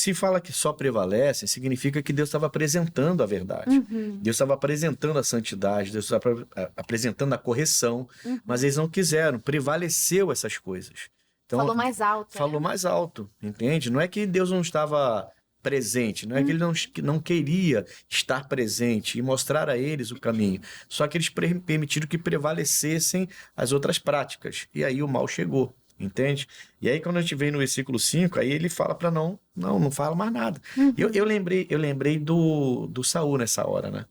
se fala que só prevalecem, significa que Deus estava apresentando a verdade. Deus estava apresentando a santidade, Deus estava apresentando a correção, mas eles não quiseram, prevaleceu essas coisas. Então, Falou mais alto. Falou mais alto, entende? Não é que Deus não estava presente, não é que ele não queria estar presente e mostrar a eles o caminho, só que eles permitiram que prevalecessem as outras práticas, e aí o mal chegou, entende? E aí quando a gente vem no versículo 5, aí ele fala para não fala mais nada. Eu lembrei do Saul nessa hora, né?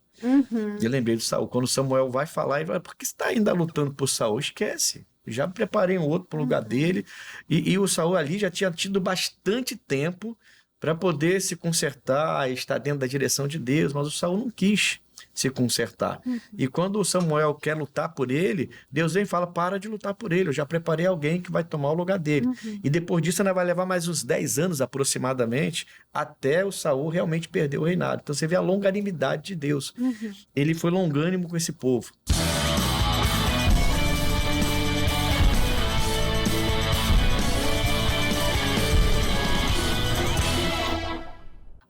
Eu lembrei do Saul, quando Samuel vai falar, ele vai, por que você está ainda lutando por Saul? Esquece. Já preparei um outro para o lugar dele. E o Saul ali já tinha tido bastante tempo para poder se consertar, estar dentro da direção de Deus, mas o Saul não quis se consertar. E quando o Samuel quer lutar por ele, Deus vem e fala, para de lutar por ele, eu já preparei alguém que vai tomar o lugar dele. E depois disso ainda vai levar mais uns 10 anos aproximadamente, até o Saul realmente perder o reinado. Então você vê a longanimidade de Deus. Ele foi longânimo com esse povo.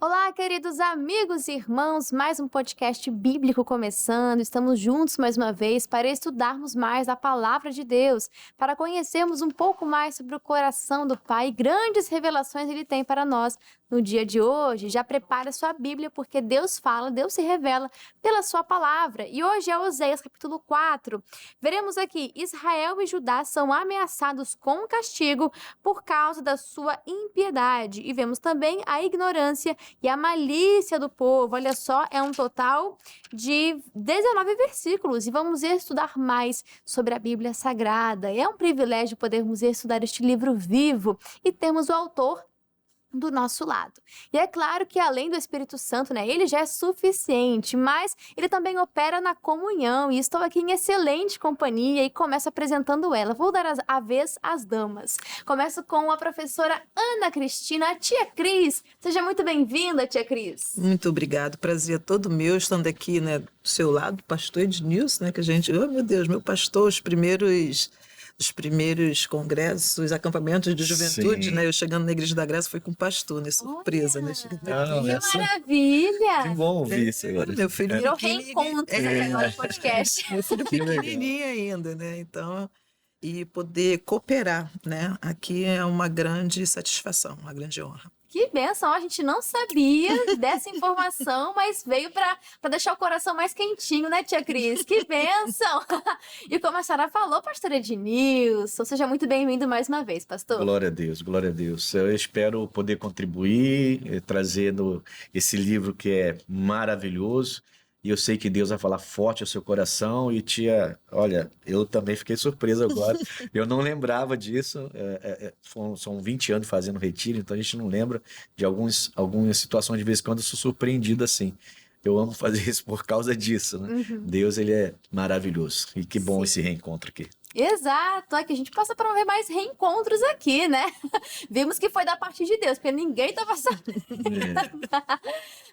Olá, queridos amigos e irmãos, mais um podcast bíblico começando. Estamos juntos mais uma vez para estudarmos mais a palavra de Deus, para conhecermos um pouco mais sobre o coração do Pai e grandes revelações Ele tem para nós. No dia de hoje, já prepare a sua Bíblia, porque Deus fala, Deus se revela pela sua palavra. E hoje é Oséias capítulo 4. Veremos aqui, Israel e Judá são ameaçados com castigo por causa da sua impiedade. E vemos também a ignorância e a malícia do povo. Olha só, é um total de 19 versículos. E vamos estudar mais sobre a Bíblia Sagrada. É um privilégio podermos estudar este livro vivo e termos o autor do nosso lado. E é claro que além do Espírito Santo, né, ele já é suficiente, mas ele também opera na comunhão, e estou aqui em excelente companhia e começo apresentando ela. Vou dar a vez às damas. Começo com a professora Ana Cristina, a tia Cris. Seja muito bem-vinda, tia Cris. Muito obrigado, prazer é todo meu, estando aqui, né, do seu lado, pastor Ednilson, né, que a gente, oh meu Deus, meu pastor, os primeiros congressos, acampamentos de juventude, né? Eu chegando na Igreja da Graça foi com o pastor, né? Surpresa, né? Que maravilha! Que bom ouvir isso agora. Meu filho virou reencontro no podcast. Meu filho pequenininho ainda, né? Então, e poder cooperar, né? Aqui é uma grande satisfação, uma grande honra. Que bênção, a gente não sabia dessa informação, mas veio para deixar o coração mais quentinho, né, tia Cris? Que bênção! E como a senhora falou, pastor Ednilson, seja muito bem-vindo mais uma vez, pastor. Glória a Deus, glória a Deus. Eu espero poder contribuir, trazendo esse livro que é maravilhoso. E eu sei que Deus vai falar forte ao seu coração. E tia, olha, eu também fiquei surpreso agora. Eu não lembrava disso. São 20 anos fazendo retiro, então a gente não lembra de algumas situações. De vez em quando eu sou surpreendido assim. Eu amo fazer isso por causa disso, né? Deus, ele é maravilhoso. E que bom esse reencontro aqui. Exato, é que a gente possa promover mais reencontros aqui, né? Vimos que foi da parte de Deus, porque ninguém estava sabendo.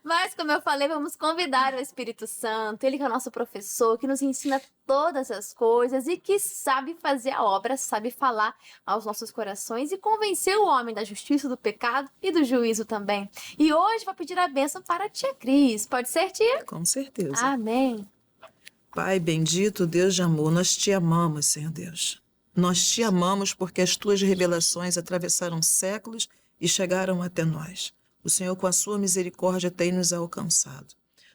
Mas, como eu falei, vamos convidar o Espírito Santo, ele que é o nosso professor, que nos ensina todas as coisas e que sabe fazer a obra, sabe falar aos nossos corações e convencer o homem da justiça, do pecado e do juízo também. E hoje vou pedir a bênção para a tia Cris. Pode ser, tia? Com certeza. Amém. Pai bendito, Deus de amor, nós te amamos, Senhor Deus. Nós te amamos porque as tuas revelações atravessaram séculos e chegaram até nós. O Senhor, com a sua misericórdia, tem nos alcançado.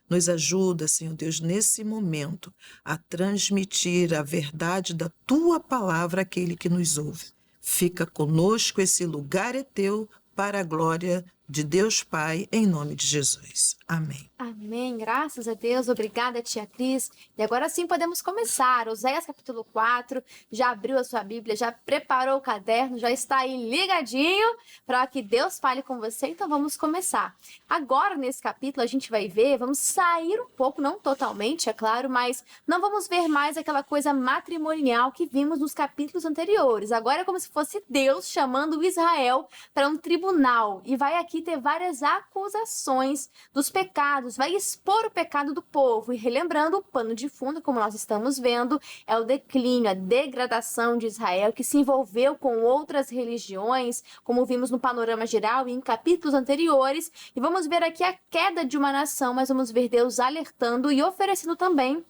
Nos ajuda, Senhor Deus, nesse momento, a transmitir a verdade da tua palavra àquele que nos ouve. Fica conosco, esse lugar é teu, para a glória de Deus Pai, em nome de Jesus. Amém. Amém. Graças a Deus. Obrigada, tia Cris. E agora sim podemos começar. Oséias capítulo 4. Já abriu a sua Bíblia, já preparou o caderno, já está aí ligadinho para que Deus fale com você. Então vamos começar. Agora, nesse capítulo, a gente vai ver, vamos sair um pouco, não totalmente, é claro, mas não vamos ver mais aquela coisa matrimonial que vimos nos capítulos anteriores. Agora é como se fosse Deus chamando Israel para um tribunal. E vai aqui aqui ter várias acusações dos pecados, vai expor o pecado do povo. E relembrando, o pano de fundo, como nós estamos vendo, é o declínio, a degradação de Israel, que se envolveu com outras religiões, como vimos no panorama geral e em capítulos anteriores. E vamos ver aqui a queda de uma nação, mas vamos ver Deus alertando e oferecendo também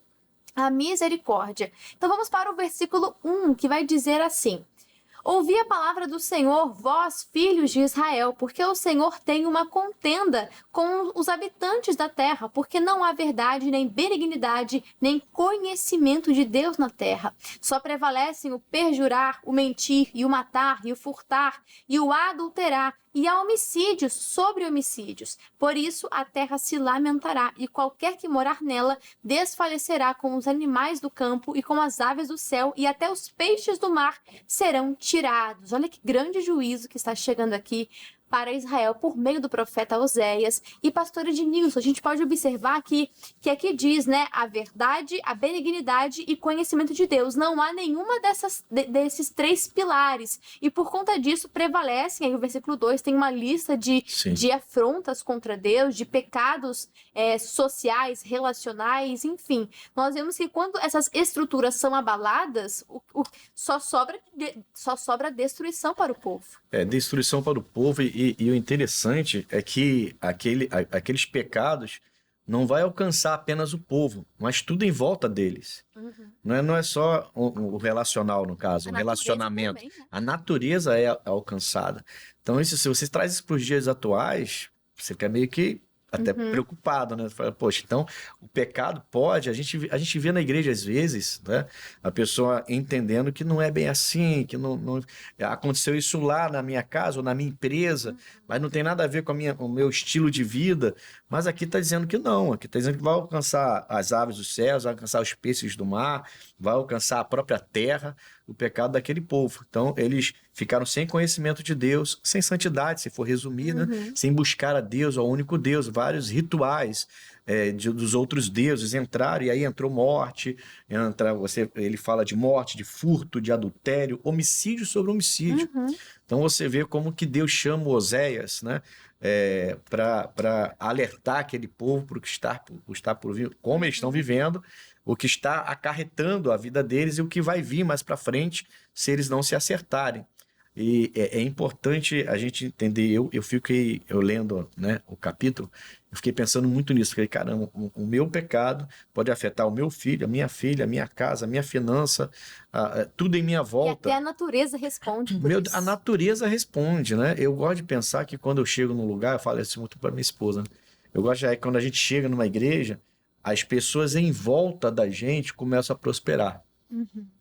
a misericórdia. Então vamos para o versículo 1, que vai dizer assim: ouvi a palavra do Senhor, vós, filhos de Israel, porque o Senhor tem uma contenda com os habitantes da terra, porque não há verdade, nem benignidade, nem conhecimento de Deus na terra. Só prevalecem o perjurar, o mentir, e o matar, e o furtar, e o adulterar, e há homicídios sobre homicídios. Por isso a terra se lamentará, e qualquer que morar nela desfalecerá com os animais do campo e com as aves do céu, e até os peixes do mar serão tirados. Olha que grande juízo que está chegando aqui para Israel por meio do profeta Oséias. E pastor Ednilson, a gente pode observar que aqui diz, né, a verdade, a benignidade e conhecimento de Deus. Não há nenhuma desses três pilares. E por conta disso prevalecem, aí o versículo 2 tem uma lista de afrontas contra Deus, de pecados sociais, relacionais, enfim. Nós vemos que quando essas estruturas são abaladas, só sobra destruição para o povo. Destruição para o povo, e o interessante é que aqueles pecados não vai alcançar apenas o povo, mas tudo em volta deles. Não é só o relacional, no caso, o relacionamento. Também, né? A natureza é alcançada. Então, se você traz isso para os dias atuais, você fica meio que até preocupado, né? Fala, poxa, então o pecado pode, a gente vê na igreja às vezes, né? A pessoa entendendo que não é bem assim, que não aconteceu isso lá na minha casa ou na minha empresa, mas não tem nada a ver com o meu estilo de vida. Mas aqui está dizendo que não, aqui está dizendo que vai alcançar as aves dos céus, vai alcançar os peixes do mar, vai alcançar a própria terra, o pecado daquele povo. Então, eles ficaram sem conhecimento de Deus, sem santidade, se for resumir, né? Sem buscar a Deus, ao único Deus. Vários rituais dos outros deuses entraram, e aí entrou morte, ele fala de morte, de furto, de adultério, homicídio sobre homicídio. Então, você vê como que Deus chama Oséias, né? Para alertar aquele povo para o que está por vir, como eles estão vivendo, o que está acarretando a vida deles e o que vai vir mais para frente se eles não se acertarem. E é importante a gente entender. Eu lendo, né, o capítulo, eu fiquei pensando muito nisso. Falei, caramba, o meu pecado pode afetar o meu filho, a minha filha, a minha casa, a minha finança, tudo em minha volta. E até a natureza responde por isso. A natureza responde, né? Eu gosto de pensar que quando eu chego num lugar, eu falo isso muito para minha esposa, né? Eu gosto de quando a gente chega numa igreja, as pessoas em volta da gente começam a prosperar.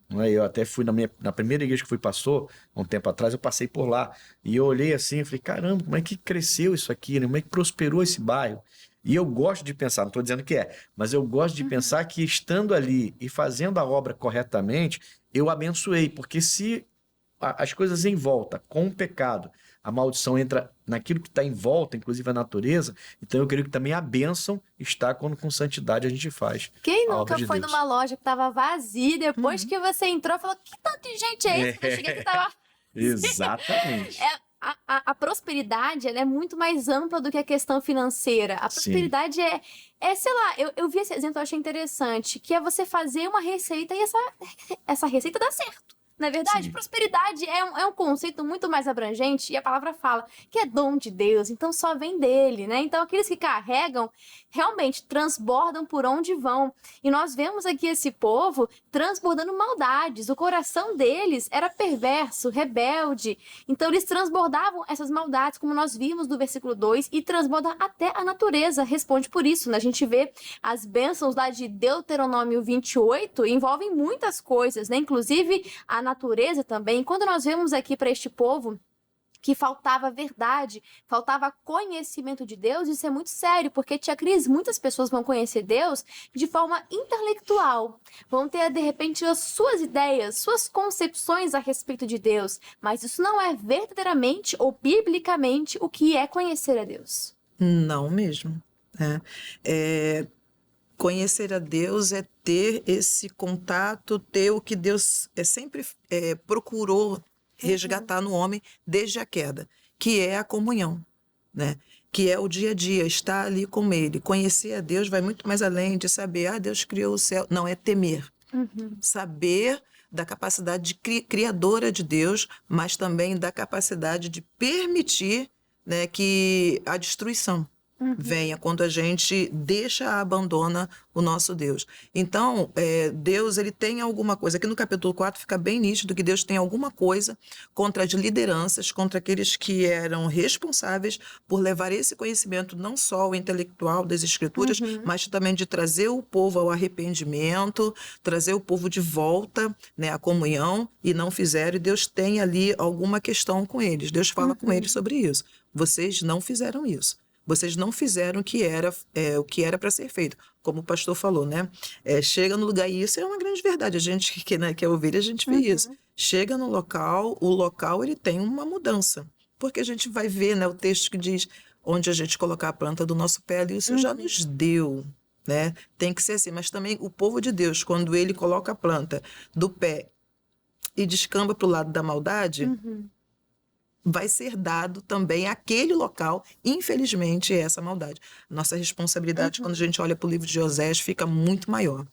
Eu até fui na primeira igreja que fui pastor, há um tempo atrás, eu passei por lá. E eu olhei assim e falei, caramba, como é que cresceu isso aqui, né? Como é que prosperou esse bairro? E eu gosto de pensar, não estou dizendo que mas eu gosto de pensar que estando ali e fazendo a obra corretamente, eu abençoei. Porque se as coisas em volta, com o pecado, a maldição entra naquilo que está em volta, inclusive a natureza, então eu creio que também a bênção está quando com santidade a gente faz. Quem nunca foi numa loja que estava vazia e depois que você entrou, falou, que tanto de gente é esse? Eu cheguei que estava... Exatamente. A prosperidade, ela é muito mais ampla do que a questão financeira. A prosperidade sei lá, eu vi esse exemplo, eu achei interessante, que é você fazer uma receita e essa receita dá certo. Na verdade, prosperidade é um conceito muito mais abrangente, e a palavra fala que é dom de Deus, então só vem dele, né? Então, aqueles que carregam realmente transbordam por onde vão. E nós vemos aqui esse povo transbordando maldades. O coração deles era perverso, rebelde. Então, eles transbordavam essas maldades, como nós vimos no versículo 2, e transborda até a natureza. Responde por isso, né? A gente vê as bênçãos lá de Deuteronômio 28, envolvem muitas coisas, né? Inclusive a natureza também. Quando nós vemos aqui para este povo que faltava verdade, faltava conhecimento de Deus, isso é muito sério, porque, tia Cris, muitas pessoas vão conhecer Deus de forma intelectual, vão ter, de repente, as suas ideias, suas concepções a respeito de Deus, mas isso não é verdadeiramente ou biblicamente o que é conhecer a Deus. Não mesmo. Conhecer a Deus é ter esse contato, ter o que Deus sempre procurou resgatar no homem desde a queda, que é a comunhão. né? Que é o dia a dia, estar ali com ele. Conhecer a Deus vai muito mais além de saber, Deus criou o céu. Não, é temer. Saber da capacidade criadora de Deus, mas também da capacidade de permitir, né, que a destruição venha quando a gente abandona o nosso Deus. Então, Deus, ele tem alguma coisa. Aqui no capítulo 4 fica bem nítido que Deus tem alguma coisa contra as lideranças, contra aqueles que eram responsáveis por levar esse conhecimento não só o intelectual das Escrituras, mas também de trazer o povo ao arrependimento, trazer o povo de volta, né, à comunhão, e não fizeram. E Deus tem ali alguma questão com eles. Deus fala com eles sobre isso. Vocês não fizeram isso. Vocês não fizeram o que era para ser feito. Como o pastor falou, né? Chega no lugar, e isso é uma grande verdade. A gente que é ovelha, a gente vê isso. Chega no local, o local ele tem uma mudança. Porque a gente vai ver, né, o texto que diz onde a gente colocar a planta do nosso pé, e o Senhor já nos deu. Né? Tem que ser assim. Mas também o povo de Deus, quando ele coloca a planta do pé e descamba para o lado da maldade... vai ser dado também àquele local, infelizmente, essa maldade. Nossa responsabilidade, quando a gente olha para o livro de Osés, fica muito maior.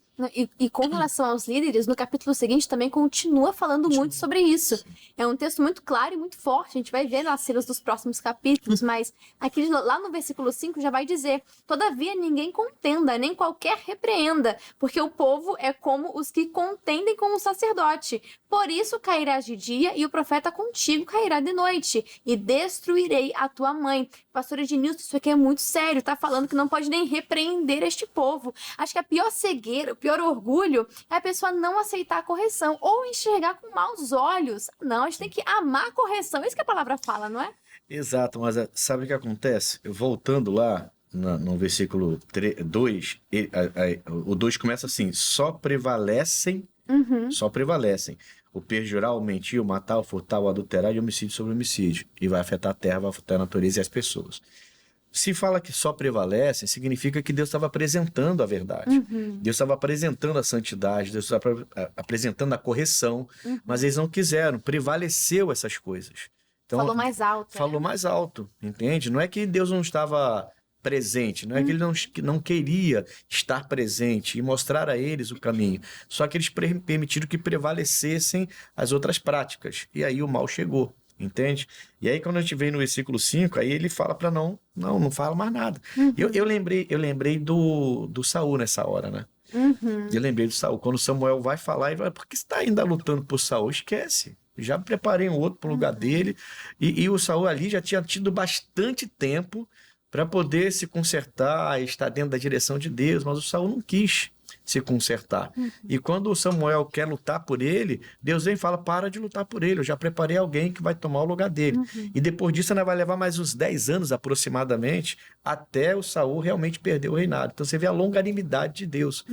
E com relação aos líderes, no capítulo seguinte também continua falando muito sobre isso. É um texto muito claro e muito forte, a gente vai ver nas cenas dos próximos capítulos, mas aqui lá no versículo 5 já vai dizer: todavia ninguém contenda, nem qualquer repreenda, porque o povo é como os que contendem com o sacerdote. Por isso cairás de dia e o profeta contigo cairá de noite, e destruirei a tua mãe. Pastor Ednilson, isso aqui é muito sério, tá falando que não pode nem repreender este povo. Acho que a pior cegueira, o pior orgulho é a pessoa não aceitar a correção ou enxergar com maus olhos. Não, a gente tem que amar a correção, é isso que a palavra fala, não é? Exato, mas sabe o que acontece? Voltando lá no versículo 2, o 2 começa assim: só prevalecem o perjurar, o mentir, o matar, o furtar, o adulterar e o homicídio sobre homicídio. E vai afetar a terra, vai afetar a natureza e as pessoas. Se fala que só prevalecem, significa que Deus estava apresentando a verdade. Deus estava apresentando a santidade, Deus estava apresentando a correção, mas eles não quiseram, prevaleceu essas coisas. Então, falou mais alto. Falou mais alto, entende? Não é que Deus não estava presente, não é que ele não queria estar presente e mostrar a eles o caminho, só que eles permitiram que prevalecessem as outras práticas, e aí o mal chegou, entende? E aí quando a gente vem no versículo 5, aí ele fala para não fala mais nada. Eu lembrei do Saul nessa hora, né? Eu lembrei do Saul, quando Samuel vai falar, ele vai: por que você está ainda lutando por Saul? Esquece. Já preparei um outro para o lugar dele, e o Saul ali já tinha tido bastante tempo para poder se consertar, estar dentro da direção de Deus, mas o Saul não quis se consertar. E quando o Samuel quer lutar por ele, Deus vem e fala: para de lutar por ele, eu já preparei alguém que vai tomar o lugar dele. E depois disso ainda vai levar mais uns 10 anos aproximadamente, até o Saul realmente perder o reinado. Então você vê a longanimidade de Deus.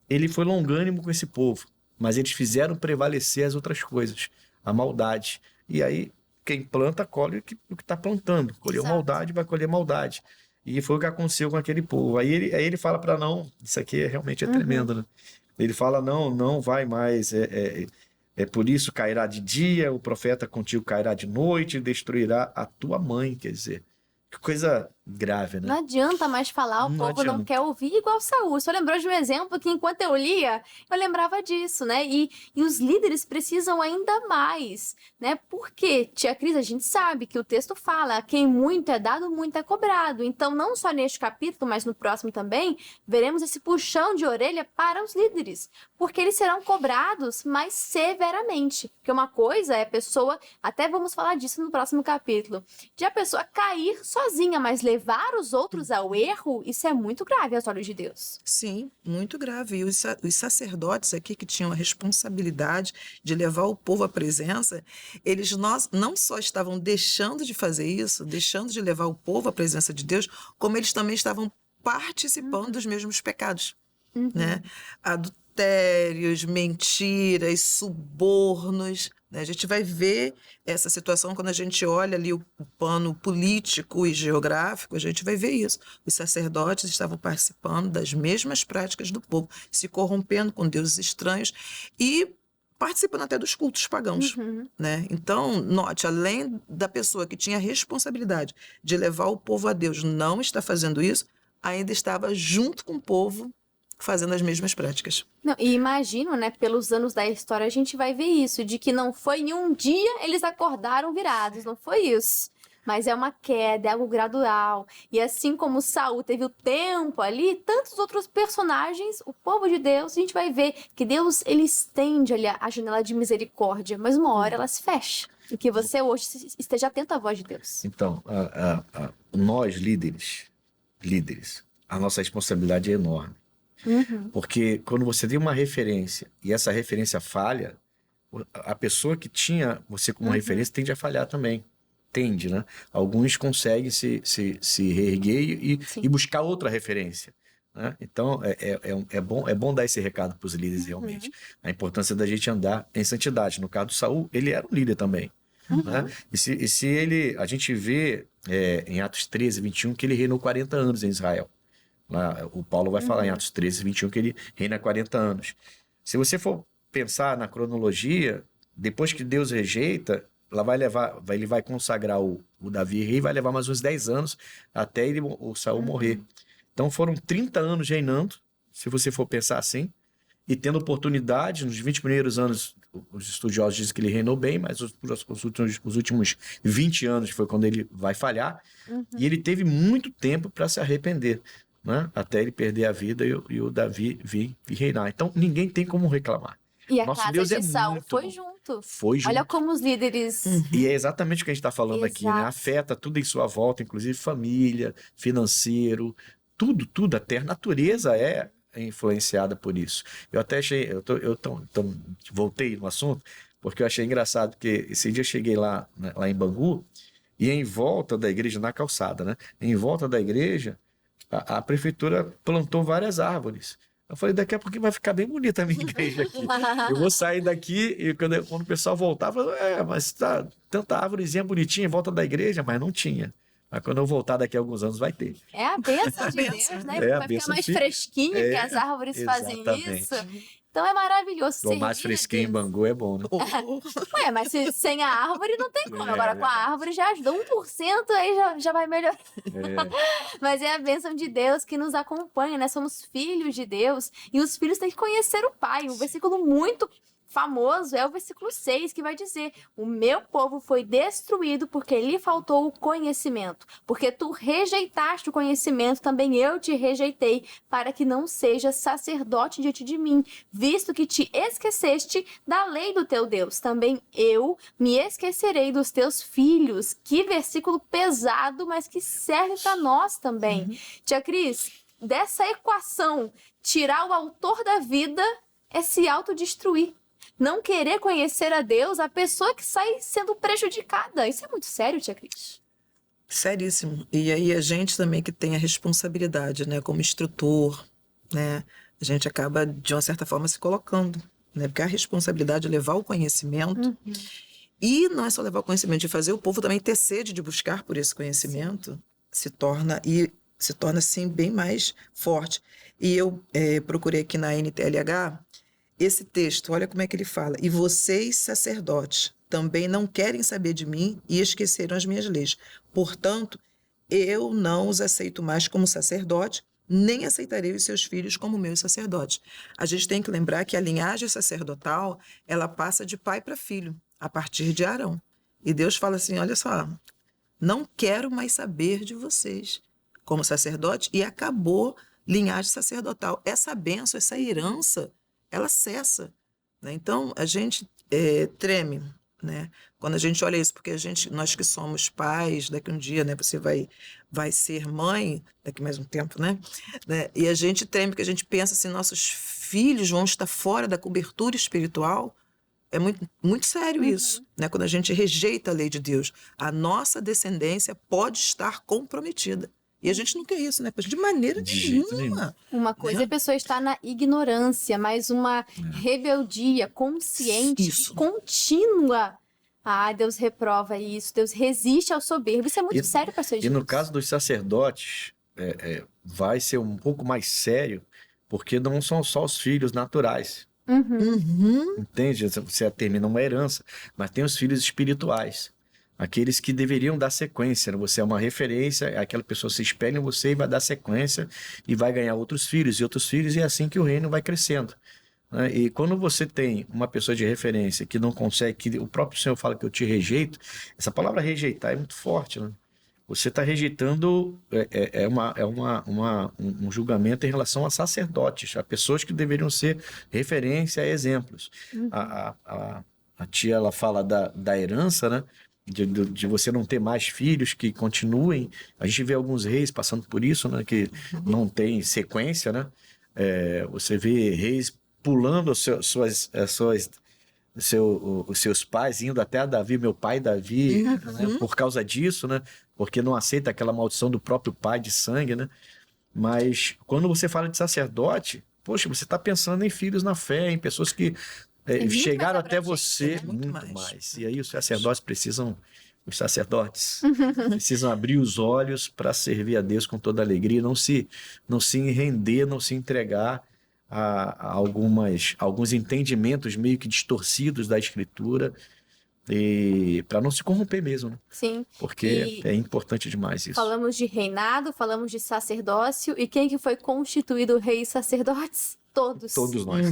Ele foi longânimo com esse povo, mas eles fizeram prevalecer as outras coisas, a maldade. E aí quem planta, colhe o que está plantando. Colheu maldade, vai colher maldade. E foi o que aconteceu com aquele povo. Aí ele fala para não... Isso aqui realmente é tremendo, né? Ele fala: não vai mais. Por isso cairá de dia, o profeta contigo cairá de noite, e destruirá a tua mãe. Quer dizer, que coisa grave, né? Não adianta mais falar, o povo não quer ouvir, igual Saul. Só lembrou de um exemplo que, enquanto eu lia, eu lembrava disso, né? E os líderes precisam ainda mais, né? Porque, tia Cris, a gente sabe que o texto fala: quem muito é dado, muito é cobrado. Então, não só neste capítulo, mas no próximo também, veremos esse puxão de orelha para os líderes, porque eles serão cobrados mais severamente. Porque uma coisa é a pessoa, até vamos falar disso no próximo capítulo, de a pessoa cair sozinha, mas levar os outros ao erro, isso é muito grave aos olhos de Deus. Sim, muito grave. E os sacerdotes aqui, que tinham a responsabilidade de levar o povo à presença, eles não só estavam deixando de fazer isso, deixando de levar o povo à presença de Deus, como eles também estavam participando dos mesmos pecados, né? Adultérios, mentiras, subornos, né? A gente vai ver essa situação quando a gente olha ali o plano político e geográfico, a gente vai ver isso. Os sacerdotes estavam participando das mesmas práticas do povo, se corrompendo com deuses estranhos e participando até dos cultos pagãos, Uhum. né? Então, note, além da pessoa que tinha a responsabilidade de levar o povo a Deus não está fazendo isso, ainda estava junto com o povo fazendo as mesmas práticas. Não, e imagino, né, pelos anos da história, a gente vai ver isso, de que não foi em um dia eles acordaram virados, não foi isso. Mas é uma queda, é algo gradual. E assim como Saul teve o tempo ali, tantos outros personagens, o povo de Deus, a gente vai ver que Deus, ele estende ali a janela de misericórdia, mas uma hora ela se fecha. E que você hoje esteja atento à voz de Deus. Então, nós líderes, a nossa responsabilidade é enorme. Uhum. Porque quando você tem uma referência e essa referência falha, a pessoa que tinha você como referência tende a falhar também. Tende, né? Alguns conseguem se reerguer Sim. e buscar outra referência, né? Então, é bom dar esse recado para os líderes realmente. A importância da gente andar em santidade. No caso do Saul, ele era um líder também. Né? E se ele... A gente vê em Atos 13, 21, que ele reinou 40 anos em Israel. Lá, o Paulo vai falar em Atos 13, 21, que ele reina 40 anos. Se você for pensar na cronologia, depois que Deus rejeita, ele vai consagrar o Davi rei, vai levar mais uns 10 anos até o Saul morrer. Então foram 30 anos reinando, se você for pensar assim, e tendo oportunidade, nos 20 primeiros anos, os estudiosos dizem que ele reinou bem, mas os últimos 20 anos foi quando ele vai falhar, e ele teve muito tempo para se arrepender, né? Até ele perder a vida e o Davi vir reinar. Então ninguém tem como reclamar. E a Nosso casa Deus de é Saul muito foi bom. junto. Foi junto. Olha como os líderes... E é exatamente o que a gente está falando aqui, né? Exato. Afeta tudo em sua volta, inclusive família, financeiro, tudo. Até a natureza é influenciada por isso. Eu até achei, voltei no assunto, porque eu achei engraçado, porque esse dia eu cheguei lá em Bangu, e em volta da igreja, na calçada, né? Em volta da igreja, a prefeitura plantou várias árvores. Eu falei, daqui a pouquinho vai ficar bem bonita a minha igreja aqui. Eu vou sair daqui e quando o pessoal voltar, eu falo, mas tá tanta árvorezinha bonitinha em volta da igreja, mas não tinha. Mas quando eu voltar daqui a alguns anos vai ter. É a bênção de Deus, né? É a Vai ficar bênção mais de- fresquinho, que as árvores fazem exatamente. isso. Então é maravilhoso O mais servir a fresquinho em Deus. Bangu é bom, né? Ué, mas sem a árvore não tem como. É, Agora com a verdade. árvore já ajuda 1%, aí já vai melhorar. Mas é a bênção de Deus que nos acompanha, né? Somos filhos de Deus e os filhos têm que conhecer o Pai. Um versículo muito famoso é o versículo 6, que vai dizer: o meu povo foi destruído porque lhe faltou o conhecimento. Porque tu rejeitaste o conhecimento, também eu te rejeitei, para que não sejas sacerdote diante de mim, visto que te esqueceste da lei do teu Deus. Também eu me esquecerei dos teus filhos. Que versículo pesado, mas que serve para nós também. Tia Cris, dessa equação, tirar o autor da vida é se autodestruir. Não querer conhecer a Deus, a pessoa que sai sendo prejudicada. Isso é muito sério, tia Cris. Seríssimo. E aí a gente também que tem a responsabilidade, né, como instrutor, né, a gente acaba, de uma certa forma, se colocando, né, porque a responsabilidade é levar o conhecimento, e não é só levar o conhecimento, de fazer o povo também ter sede de buscar por esse conhecimento, se torna assim bem mais forte. E eu procurei aqui na NTLH esse texto, olha como é que ele fala: e vocês, sacerdotes, também não querem saber de mim e esqueceram as minhas leis. Portanto, eu não os aceito mais como sacerdote, nem aceitarei os seus filhos como meus sacerdotes. A gente tem que lembrar que a linhagem sacerdotal, ela passa de pai para filho, a partir de Arão. E Deus fala assim, olha só, não quero mais saber de vocês como sacerdote, e acabou linhagem sacerdotal. Essa bênção, essa herança, ela cessa, né? Então, a gente treme, né? Quando a gente olha isso, porque nós que somos pais, daqui um dia, né, você vai ser mãe, daqui mais um tempo, né? E a gente treme, porque a gente pensa assim, nossos filhos vão estar fora da cobertura espiritual. É muito, muito sério isso, né? Quando a gente rejeita a lei de Deus, a nossa descendência pode estar comprometida. E a gente não quer isso, né? De maneira De jeito nenhuma. Uma coisa é a pessoa estar na ignorância, mas uma rebeldia consciente Isso. e contínua. Ah, Deus reprova isso, Deus resiste ao soberbo. Isso é muito sério para ser E no dito. caso dos sacerdotes, vai ser um pouco mais sério, porque não são só os filhos naturais. Uhum. Entende? Você termina uma herança, mas tem os filhos espirituais. Aqueles que deveriam dar sequência, né? Você é uma referência, aquela pessoa se espelha em você e vai dar sequência e vai ganhar outros filhos e outros filhos, e é assim que o reino vai crescendo, né? E quando você tem uma pessoa de referência que não consegue, que o próprio Senhor fala que eu te rejeito, essa palavra rejeitar é muito forte, né? Você está rejeitando um julgamento em relação a sacerdotes, a pessoas que deveriam ser referência, exemplos. A tia, ela fala da herança, né? De você não ter mais filhos que continuem. A gente vê alguns reis passando por isso, né? Que não tem sequência, né? Você vê reis pulando os seus pais, indo até a Davi, meu pai Davi, né? Por causa disso, né? Porque não aceita aquela maldição do próprio pai de sangue, né? Mas quando você fala de sacerdote, poxa, você está pensando em filhos na fé, em pessoas que chegaram até você muito muito mais. mais. E aí os sacerdotes precisam abrir os olhos para servir a Deus com toda alegria, não se render, não se entregar a alguns entendimentos meio que distorcidos da Escritura, e para não se corromper mesmo, né? Sim. Porque é importante demais isso. Falamos de reinado, falamos de sacerdócio, e quem que foi constituído reis e sacerdotes? Todos. Todos nós.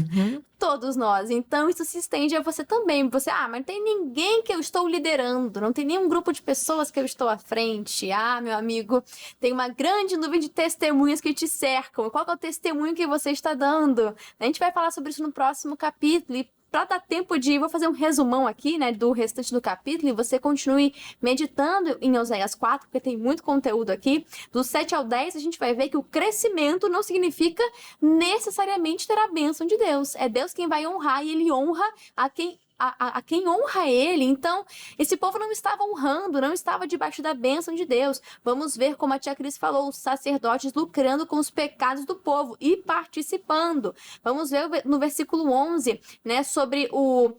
Todos nós. Então, isso se estende a você também. Você, mas não tem ninguém que eu estou liderando, não tem nenhum grupo de pessoas que eu estou à frente. Meu amigo, tem uma grande nuvem de testemunhas que te cercam. Qual que é o testemunho que você está dando? A gente vai falar sobre isso no próximo capítulo. E para dar tempo vou fazer um resumão aqui, né, do restante do capítulo, e você continue meditando em Oséias 4, porque tem muito conteúdo aqui. Do 7 ao 10, a gente vai ver que o crescimento não significa necessariamente ter a bênção de Deus. É Deus quem vai honrar, e ele honra a quem honra ele. Então, esse povo não estava honrando, não estava debaixo da bênção de Deus. Vamos ver como a tia Cris falou, os sacerdotes lucrando com os pecados do povo e participando. Vamos ver no versículo 11, né, sobre o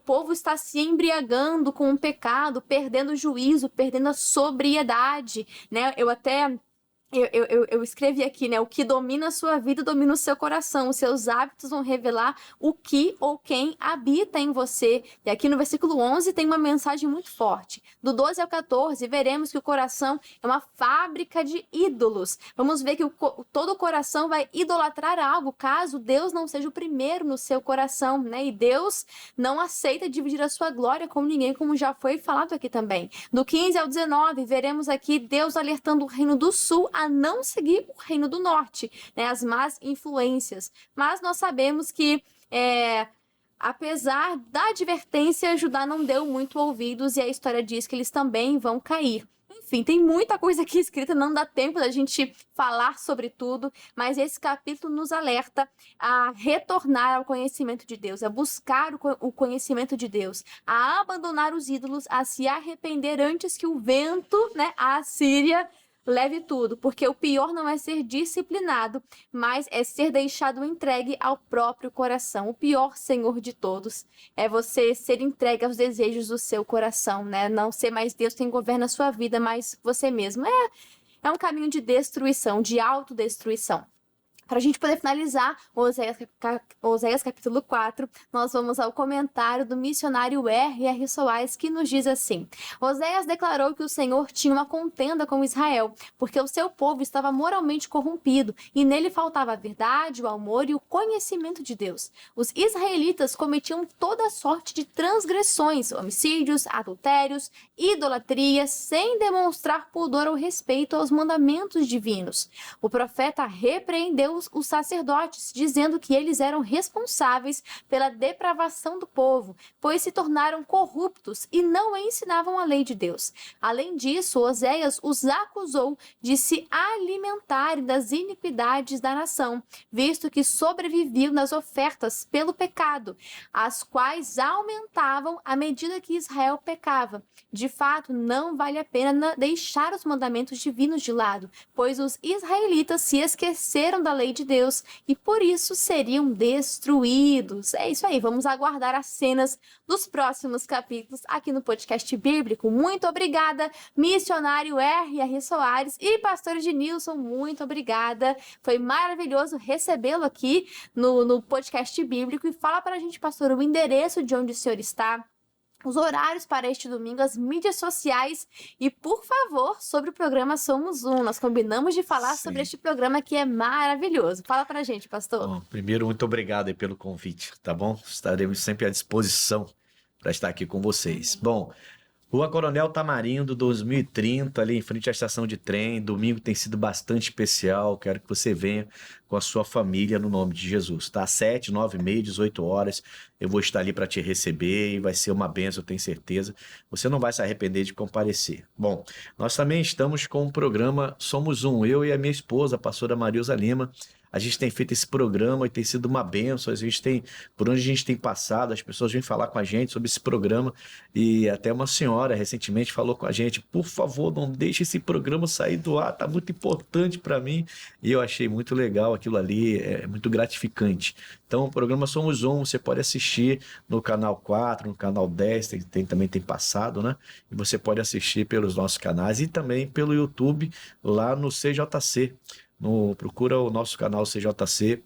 povo estar se embriagando com o pecado, perdendo o juízo, perdendo a sobriedade, né? Eu escrevi aqui, né? O que domina a sua vida domina o seu coração. Os seus hábitos vão revelar o que ou quem habita em você. E aqui no versículo 11 tem uma mensagem muito forte. Do 12 ao 14, veremos que o coração é uma fábrica de ídolos. Vamos ver que todo o coração vai idolatrar algo, caso Deus não seja o primeiro no seu coração, né? E Deus não aceita dividir a sua glória com ninguém, como já foi falado aqui também. Do 15 ao 19, veremos aqui Deus alertando o reino do sul a não seguir o reino do norte, né, as más influências. Mas nós sabemos que, apesar da advertência, Judá não deu muito ouvidos, e a história diz que eles também vão cair. Enfim, tem muita coisa aqui escrita, não dá tempo da gente falar sobre tudo, mas esse capítulo nos alerta a retornar ao conhecimento de Deus, a buscar o conhecimento de Deus, a abandonar os ídolos, a se arrepender antes que o vento, né, a Assíria, leve tudo, porque o pior não é ser disciplinado, mas é ser deixado entregue ao próprio coração. O pior, Senhor de todos, é você ser entregue aos desejos do seu coração, né? Não ser mais Deus quem governa a sua vida, mas você mesmo. É um caminho de destruição, de autodestruição. Para a gente poder finalizar Oséias capítulo 4, nós vamos ao comentário do missionário R.R. Soares, que nos diz assim: Oséias declarou que o Senhor tinha uma contenda com Israel, porque o seu povo estava moralmente corrompido e nele faltava a verdade, o amor e o conhecimento de Deus. Os israelitas cometiam toda sorte de transgressões, homicídios, adultérios, idolatrias, sem demonstrar pudor ou respeito aos mandamentos divinos. O profeta repreendeu os sacerdotes, dizendo que eles eram responsáveis pela depravação do povo, pois se tornaram corruptos e não ensinavam a lei de Deus. Além disso, Oséias os acusou de se alimentarem das iniquidades da nação, visto que sobreviviam nas ofertas pelo pecado, as quais aumentavam à medida que Israel pecava. De fato, não vale a pena deixar os mandamentos divinos de lado, pois os israelitas se esqueceram da lei lei de Deus e por isso seriam destruídos. É isso aí, vamos aguardar as cenas dos próximos capítulos aqui no podcast bíblico. Muito obrigada, missionário R.R. Soares e pastor Ednilson, muito obrigada. Foi maravilhoso recebê-lo aqui no podcast bíblico. E fala pra gente, pastor, o endereço de onde o senhor está, os horários para este domingo, as mídias sociais e, por favor, sobre o programa Somos Um. Nós combinamos de falar sobre este programa que é maravilhoso. Fala pra gente, pastor. Bom, primeiro, muito obrigado aí pelo convite, tá bom? Estaremos sempre à disposição para estar aqui com vocês. Bom, Rua Coronel Tamarindo, 2030, ali em frente à estação de trem. Domingo tem sido bastante especial. Quero que você venha com a sua família no nome de Jesus, tá? 7, 9, meia, 18 horas. Eu vou estar ali para te receber e vai ser uma bênção, eu tenho certeza. Você não vai se arrepender de comparecer. Bom, nós também estamos com o programa Somos Um. Eu e a minha esposa, a pastora Marilza Lima. A gente tem feito esse programa e tem sido uma bênção. A gente tem, por onde a gente tem passado, as pessoas vêm falar com a gente sobre esse programa. E até uma senhora recentemente falou com a gente: por favor, não deixe esse programa sair do ar, tá muito importante para mim. E eu achei muito legal aquilo ali, é muito gratificante. Então, o programa Somos Um, você pode assistir no canal 4, no canal 10, também tem passado, né? E você pode assistir pelos nossos canais e também pelo YouTube, lá no CJC. Procura o nosso canal CJC.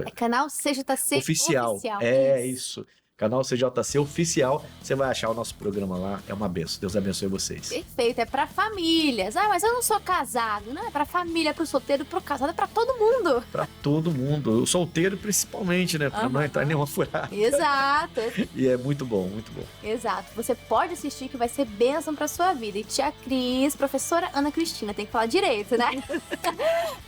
É canal CJC Oficial. É isso. Canal CJC Oficial. Você vai achar o nosso programa lá. É uma benção. Deus abençoe vocês. Perfeito. É para famílias. Ah, mas eu não sou casado. Não é para família, para o solteiro, para o casado. É para todo mundo. Para todo mundo. O solteiro principalmente, né? Para não entrar em nenhuma furada. Exato. E é muito bom, muito bom. Exato. Você pode assistir que vai ser bênção para sua vida. E tia Cris, professora Ana Cristina, tem que falar direito, né?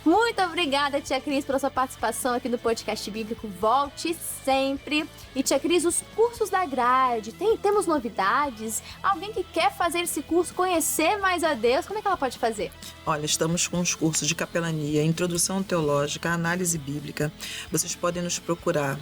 Muito obrigada, tia Cris, pela sua participação aqui no podcast bíblico. Volte sempre. E tia Cris, os cursos da grade, temos novidades? Alguém que quer fazer esse curso, conhecer mais a Deus, como é que ela pode fazer? Olha, estamos com os cursos de capelania, introdução teológica, análise bíblica. Vocês podem nos procurar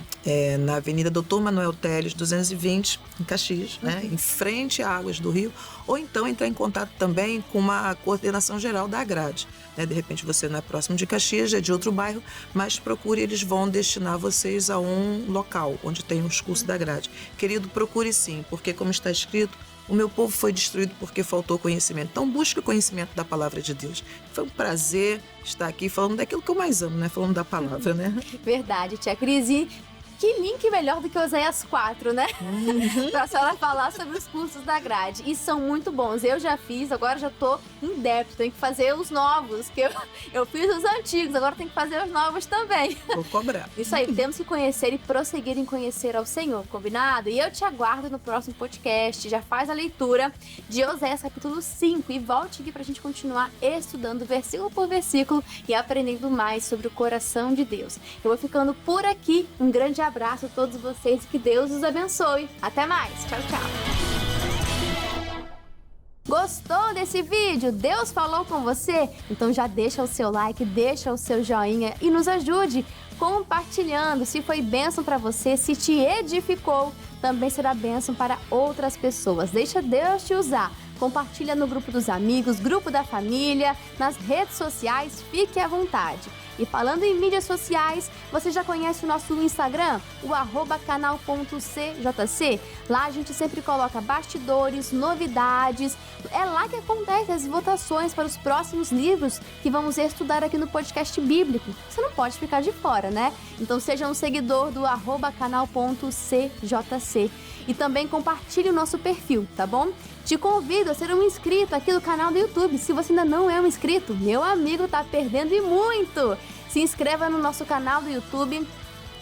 na Avenida Doutor Manuel Teles, 220, em Caxias, né? Em frente a Águas do Rio, ou então entrar em contato também com uma coordenação geral da grade. De repente você não é próximo de Caxias, é de outro bairro, mas procure, eles vão destinar vocês a um local onde tem os cursos da grade. Querido, procure sim, porque como está escrito, o meu povo foi destruído porque faltou conhecimento. Então busque o conhecimento da palavra de Deus. Foi um prazer estar aqui falando daquilo que eu mais amo, né? Falando da palavra, né? Verdade, tia Cris. E que link melhor do que Oséias 4, né? Pra senhora falar sobre os cursos da grade. E são muito bons. Eu já fiz, agora já tô em débito. Tenho que fazer os novos, que eu fiz os antigos, agora tenho que fazer os novos também. Vou cobrar. Isso aí, temos que conhecer e prosseguir em conhecer ao Senhor, combinado? E eu te aguardo no próximo podcast. Já faz a leitura de Oséias capítulo 5 e volte aqui pra gente continuar estudando versículo por versículo e aprendendo mais sobre o coração de Deus. Eu vou ficando por aqui. Um grande abraço a todos vocês e que Deus os abençoe. Até mais. Tchau, tchau. Gostou desse vídeo? Deus falou com você? Então já deixa o seu like, deixa o seu joinha e nos ajude compartilhando. Se foi bênção para você, se te edificou, também será bênção para outras pessoas. Deixa Deus te usar. Compartilha no grupo dos amigos, grupo da família, nas redes sociais, fique à vontade. E falando em mídias sociais, você já conhece o nosso Instagram? O @canal.cjc. Lá a gente sempre coloca bastidores, novidades. É lá que acontecem as votações para os próximos livros que vamos estudar aqui no podcast bíblico. Você não pode ficar de fora, né? Então seja um seguidor do @canal.cjc. E também compartilhe o nosso perfil, tá bom? Te convido a ser um inscrito aqui do canal do YouTube. Se você ainda não é um inscrito, meu amigo, tá perdendo e muito! Se inscreva no nosso canal do YouTube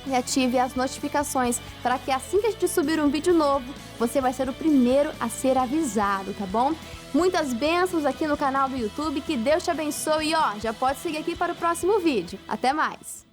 e ative as notificações para que assim que a gente subir um vídeo novo, você vai ser o primeiro a ser avisado, tá bom? Muitas bênçãos aqui no canal do YouTube, que Deus te abençoe e já pode seguir aqui para o próximo vídeo. Até mais!